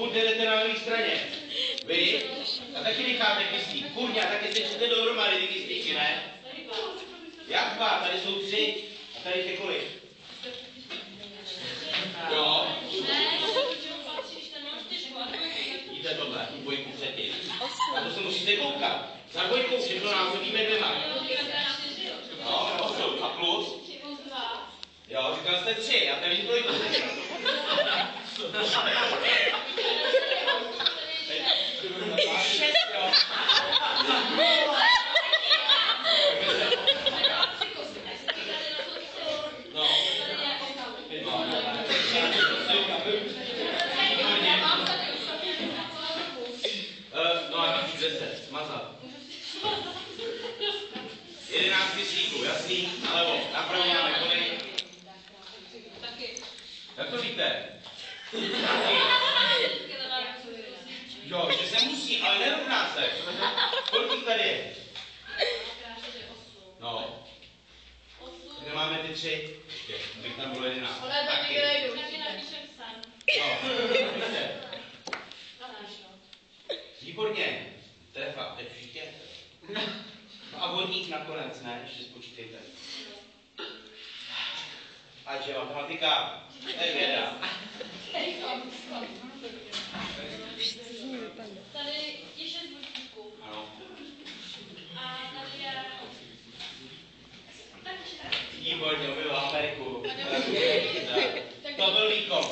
pokud jdete na levé straně. Vy? A taky necháte kyslík. Kurňa, taky sečete dohromady ty kyslíky, ne? Jak dva? Tady jsou 3. A tady je kolik? Jo? Vidíte tohle, dvojku předtím. A to se musíte koukat. Za dvojkou všechno násobíme 2. No, 8. A plus? Jo, říkal jste 3, já tady trojku. 6, jo. No a 10, smazat. 11 kyslíků, jasný, nalevo, napravo máme kolik. Jak to víte? Jo, že se musí, ale nerovná se. Kolik tady je? No. Kde máme ty 3? Ještě, abych tam bylo 11. Taky. No, vidíte. Výborně. Trefa, teď všichni. No a vodník nakonec, ne? Ještě spočítejte. Ať je matematika. To je věda. Tady je 6 vodníků. Ano. A tady je... Výborně, objevil Ameriku. To byl výkon.